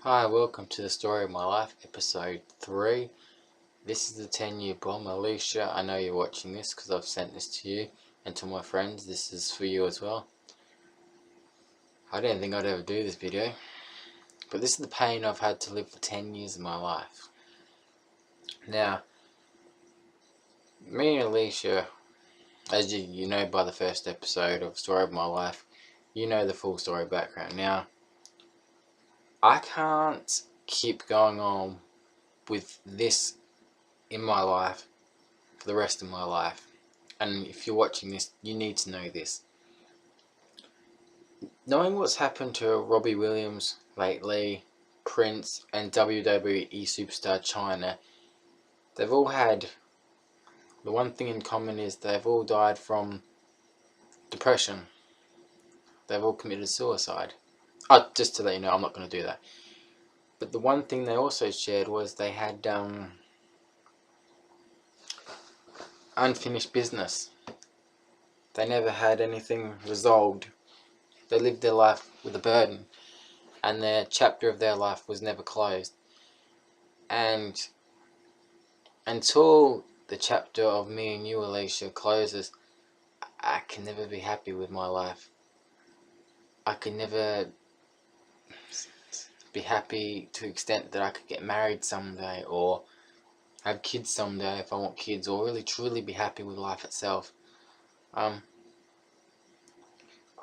Hi, welcome to the Story of My Life, episode 3. This is the 10-year bomb. Alicia, I know you're watching this because I've sent this to you and to my friends. This is for you as well. I didn't think I'd ever do this video, but this is the pain I've had to live for 10 years of my life. Now, me and Alicia, as you know by the first episode of Story of My Life, you know the full story background. Now, I can't keep going on with this in my life for the rest of my life. And if you're watching this, you need to know this. Knowing what's happened to Robbie Williams lately, Prince, and WWE superstar Chyna, they've all had, the one thing in common is they've all died from depression. They've all committed suicide. Just to let you know, I'm not going to do that. But the one thing they also shared was they had unfinished business. They never had anything resolved. They lived their life with a burden, and their chapter of their life was never closed. And until the chapter of me and you, Alicia, closes, I can never be happy with my life. I can never be happy to the extent that I could get married someday or have kids someday if I want kids, or really truly be happy with life itself. I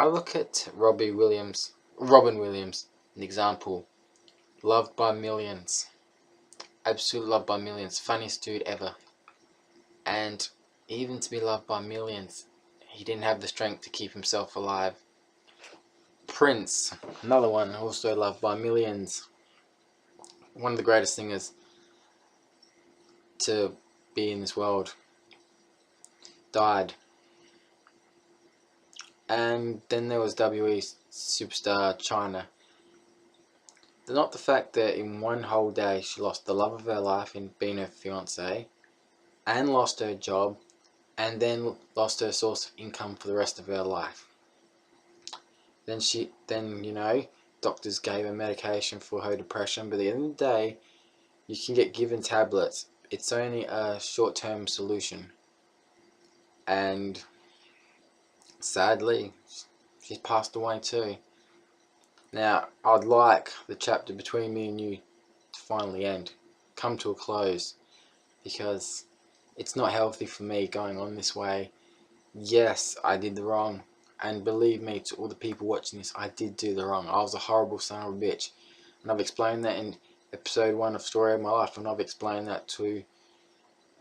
look at Robin Williams, an example. Loved by millions. Absolutely loved by millions. Funniest dude ever. And even to be loved by millions, he didn't have the strength to keep himself alive. Prince, another one, also loved by millions. One of the greatest singers to be in this world. Died. And then there was WWE superstar Chyna. Not the fact that in one whole day she lost the love of her life in being her fiance, and lost her job, and then lost her source of income for the rest of her life. Then doctors gave her medication for her depression, but at the end of the day, you can get given tablets. It's only a short-term solution. And sadly, she's passed away too. Now, I'd like the chapter between me and you to finally end, come to a close, because it's not healthy for me going on this way. Yes, I did the wrong, and believe me, to all the people watching this, I did do the wrong. I was a horrible son of a bitch, and I've explained that in episode 1 of Story of My Life, and I've explained that to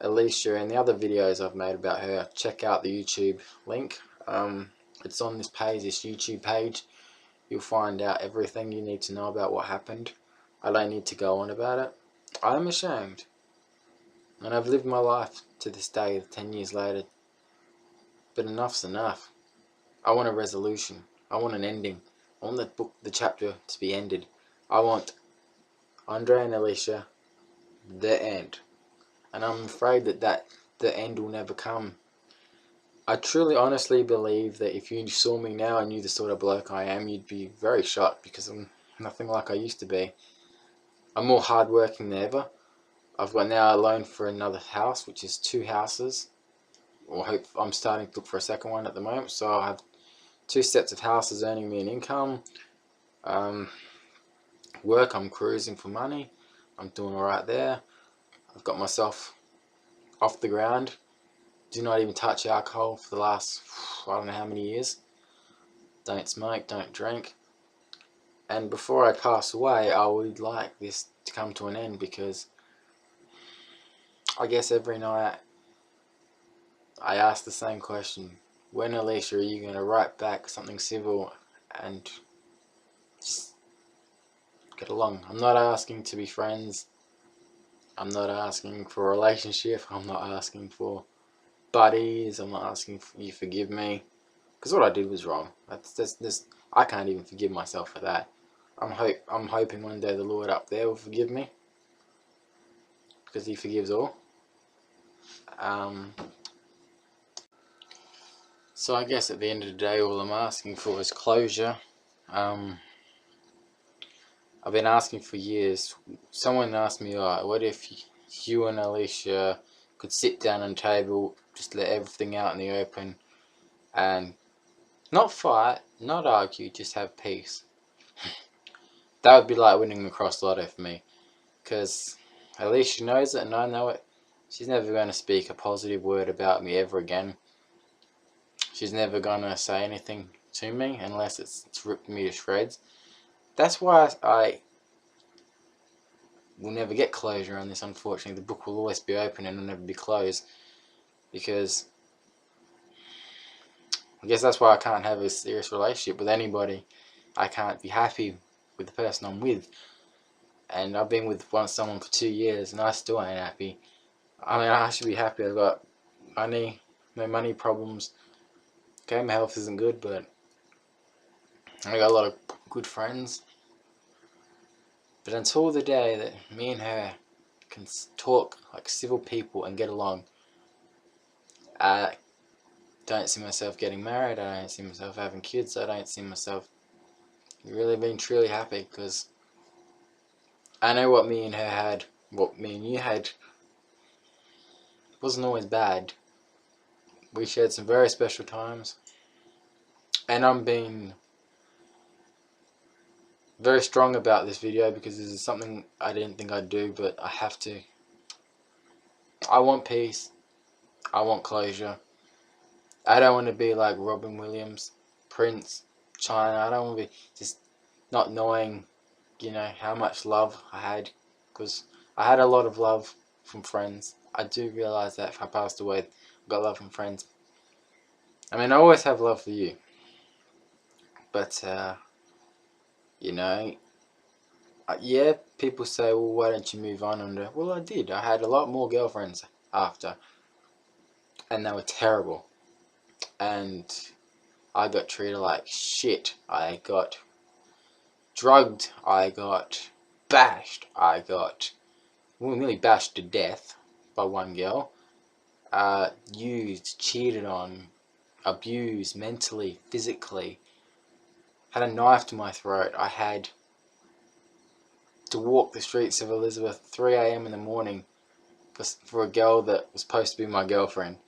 Alicia and the other videos I've made about her. Check out the YouTube link. It's on this page, this YouTube page. You'll find out everything you need to know about what happened. I don't need to go on about it. I'm ashamed. And I've lived my life to this day, 10 years later. But enough's enough. I want a resolution. I want an ending. I want the chapter to be ended. I want Andre and Alicia, the end. And I'm afraid that the end will never come. I truly honestly believe that if you saw me now and knew the sort of bloke I am, you'd be very shocked, because I'm nothing like I used to be. I'm more hardworking than ever. I've got now a loan for another house, which is 2 houses. I'm starting to look for a second one at the moment, so I have 2 sets of houses earning me an income. Work, I'm cruising for money. I'm doing alright there. I've got myself off the ground. Do not even touch alcohol for the last, I don't know how many years. Don't smoke, don't drink. And before I pass away, I would like this to come to an end, because I guess every night I ask the same question. When, Alicia, are you going to write back something civil and just get along? I'm not asking to be friends. I'm not asking for a relationship. I'm not asking for buddies. I'm not asking for you forgive me, because what I did was wrong. I can't even forgive myself for that. I'm hoping one day the Lord up there will forgive me, because He forgives all. So I guess at the end of the day, all I'm asking for is closure. I've been asking for years. Someone asked me, what if you and Alicia could sit down on a table, just let everything out in the open, and not fight, not argue, just have peace? That would be like winning the cross lotto for me, because Alicia knows it and I know it. She's never going to speak a positive word about me ever again. She's never going to say anything to me unless it's ripped me to shreds. That's why I will never get closure on this, unfortunately. The book will always be open and it'll never be closed, because I guess that's why I can't have a serious relationship with anybody. I can't be happy with the person I'm with. And I've been with someone for 2 years and I still ain't happy. I mean, I should be happy. I've got money, no money problems. Okay, my health isn't good, but I got a lot of good friends. But until the day that me and her can talk like civil people and get along, I don't see myself getting married. I don't see myself having kids. I don't see myself really being truly happy, because I know what me and her had, what me and you had, wasn't always bad. We shared some very special times, and I'm being very strong about this video because this is something I didn't think I'd do, but I have to. I want peace. I want closure. I don't want to be like Robin Williams, Prince, China. I don't want to be just not knowing, how much love I had, because I had a lot of love from friends. I do realise that if I passed away, I got love from friends. I mean, I always have love for you, but yeah, people say, well, why don't you move on? And well, I did. I had a lot more girlfriends after, and they were terrible, and I got treated like shit. I got drugged. I got bashed. I got nearly bashed to death by one girl. Used, cheated on, abused mentally, physically. Had a knife to my throat. I had to walk the streets of Elizabeth at 3 a.m. in the morning for a girl that was supposed to be my girlfriend.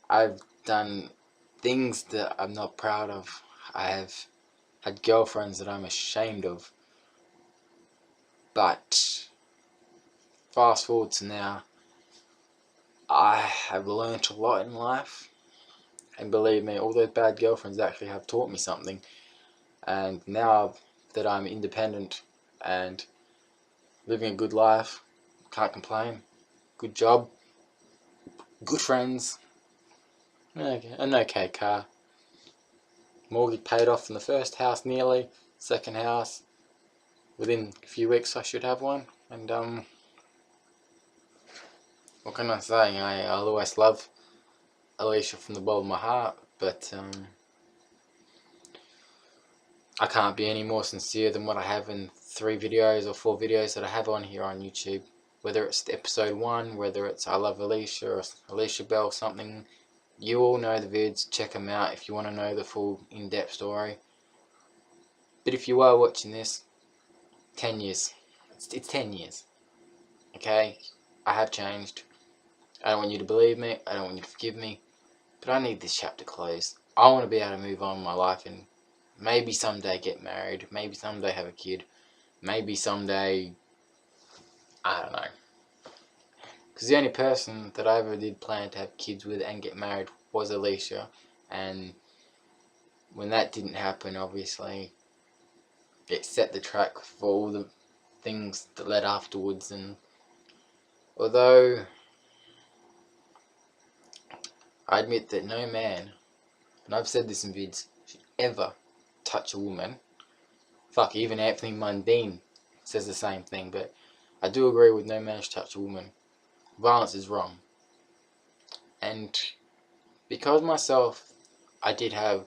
I've done things that I'm not proud of. I have had girlfriends that I'm ashamed of. But fast forward to now, I have learnt a lot in life. And believe me, all those bad girlfriends actually have taught me something. And now that I'm independent and living a good life, can't complain. Good job, good friends, an okay car. Mortgage paid off in the first house nearly, second house. Within a few weeks I should have one. And what can I say? I'll always love Alicia from the bottom of my heart, but I can't be any more sincere than what I have in 3 videos or 4 videos that I have on here on YouTube. Whether it's episode 1, whether it's I Love Alicia or Alicia Bell something, you all know the vids, check them out if you want to know the full in-depth story. But if you are watching this, 10 years, it's 10 years, okay? I have changed. I don't want you to believe me, I don't want you to forgive me, but I need this chapter closed. I want to be able to move on with my life and maybe someday get married, maybe someday have a kid, maybe someday, I don't know. Because the only person that I ever did plan to have kids with and get married was Alicia, and when that didn't happen, obviously, it set the track for all the things that led afterwards. And although I admit that no man, and I've said this in vids, should ever touch a woman. Fuck, even Anthony Mundine says the same thing, but I do agree with no man should touch a woman. Violence is wrong. And because myself, I did have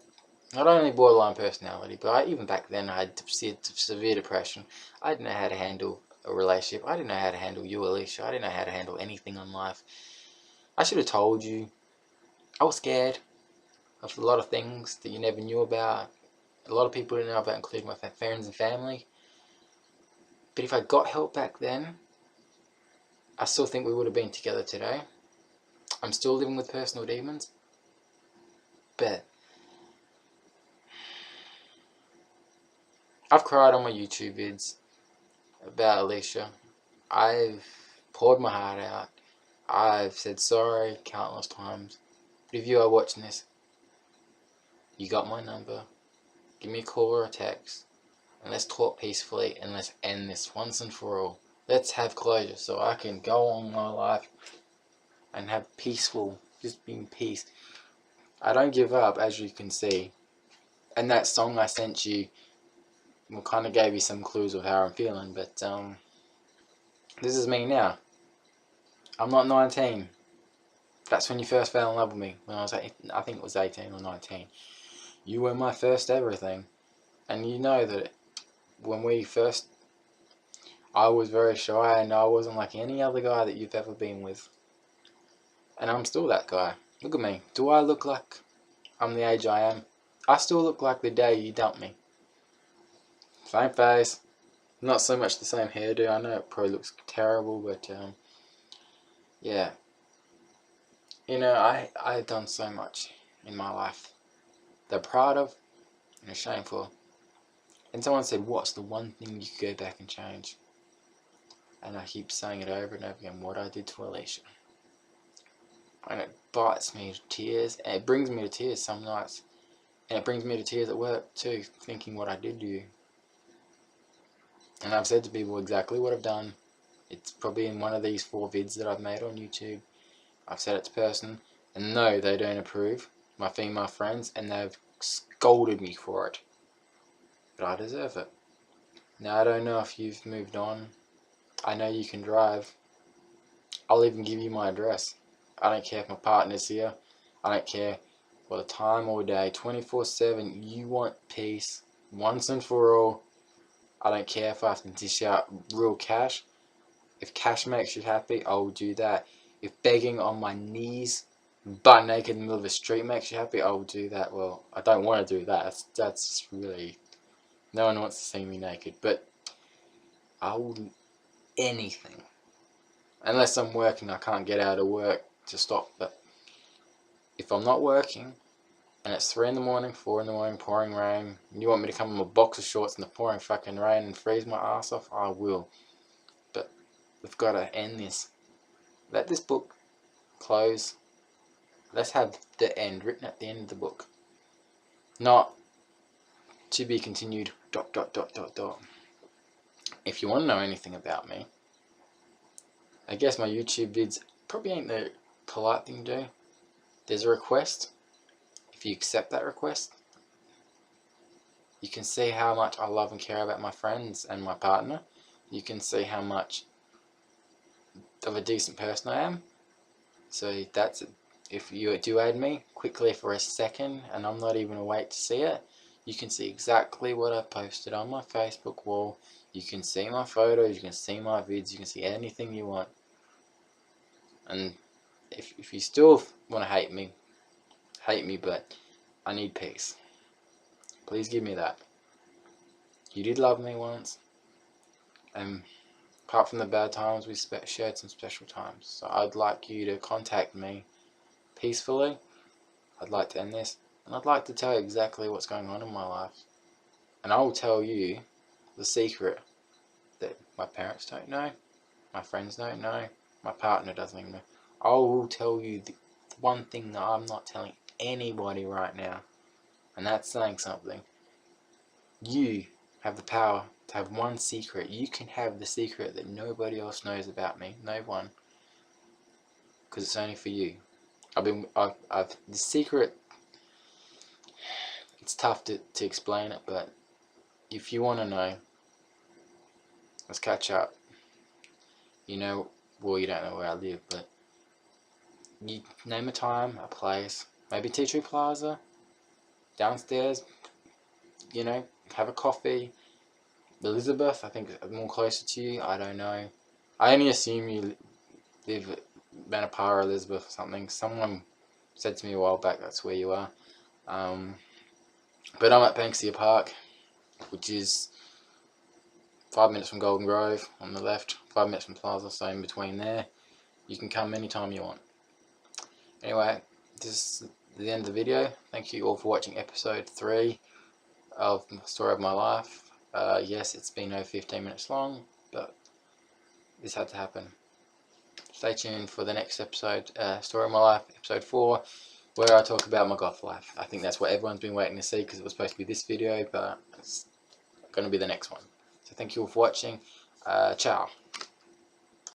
not only borderline personality, but even back then I had severe depression. I didn't know how to handle a relationship. I didn't know how to handle you, Alicia. I didn't know how to handle anything in life. I should have told you. I was scared of a lot of things that you never knew about. A lot of people didn't know about, including my friends and family. But if I got help back then, I still think we would have been together today. I'm still living with personal demons. But I've cried on my YouTube vids about Alicia. I've poured my heart out. I've said sorry countless times. But if you are watching this, you got my number. Give me a call or a text. And let's talk peacefully and let's end this once and for all. Let's have closure so I can go on my life and have peaceful, just being peace. I don't give up, as you can see. And that song I sent you, well, kind of gave you some clues of how I'm feeling. But this is me now. I'm not 19. That's when you first fell in love with me. When I was, I think it was 18 or 19. You were my first everything. And you know that when we first, I was very shy and I wasn't like any other guy that you've ever been with. And I'm still that guy. Look at me. Do I look like I'm the age I am? I still look like the day you dumped me. Same face. Not so much the same hairdo. I know it probably looks terrible, but yeah. You know, I've done so much in my life that I'm proud of and ashamed for. And someone said, what's the one thing you could go back and change? And I keep saying it over and over again, what I did to Alicia. And it bites me to tears, and it brings me to tears some nights. And it brings me to tears at work too, thinking what I did to you. And I've said to people exactly what I've done. It's probably in one of these 4 vids that I've made on YouTube. I've said it to person, and no, they don't approve, my female friends, and they've scolded me for it. But I deserve it. Now, I don't know if you've moved on. I know you can drive. I'll even give you my address. I don't care if my partner's here. I don't care what the time or day. 24/7, you want peace once and for all. I don't care if I have to dish out real cash. If cash makes you happy, I'll do that. If begging on my knees, butt naked in the middle of the street makes you happy, I'll do that. Well, I don't want to do that. That's really... No one wants to see me naked. But I will do anything. Unless I'm working, I can't get out of work to stop. But if I'm not working, and it's 3 in the morning, 4 in the morning, pouring rain, and you want me to come in my boxer shorts in the pouring fucking rain and freeze my ass off, I will. But we've got to end this. Let this book close. Let's have the end written at the end of the book. Not to be continued ... If you want to know anything about me, I guess my YouTube vids probably ain't the polite thing to do. There's a request. If you accept that request, you can see how much I love and care about my friends and my partner. You can see how much of a decent person I am. So that's it. If you do add me quickly for a second, and I'm not even awake to see it, you can see exactly what I've posted on my Facebook wall. You can see my photos, you can see my vids, you can see anything you want. And if you still want to hate me, but I need peace. Please give me that. You did love me once, and apart from the bad times, we shared some special times. So I'd like you to contact me peacefully. I'd like to end this, and I'd like to tell you exactly what's going on in my life. And I will tell you the secret that my parents don't know, my friends don't know, my partner doesn't even know. I will tell you the one thing that I'm not telling anybody right now, and that's saying something. You have the power to have one secret. You can have the secret that nobody else knows about me. No one. Because it's only for you. The secret, it's tough to explain it, but if you want to know, let's catch up. You know, well, you don't know where I live, but you name a time, a place, maybe Tea Tree Plaza, downstairs, you know, have a coffee. Elizabeth, I think more closer to you, I don't know. I only assume you live at Manapara, Elizabeth or something. Someone said to me a while back that's where you are. But I'm at Banksia Park, which is 5 minutes from Golden Grove on the left, 5 minutes from Plaza, so in between there. You can come anytime you want. Anyway, this is the end of the video. Thank you all for watching episode 3 of Story of My Life. Yes, it's been over 15 minutes long, but this had to happen. Stay tuned for the next episode, Story of My Life, episode 4, where I talk about my goth life. I think that's what everyone's been waiting to see, because it was supposed to be this video, but it's going to be the next one. So thank you all for watching. Ciao.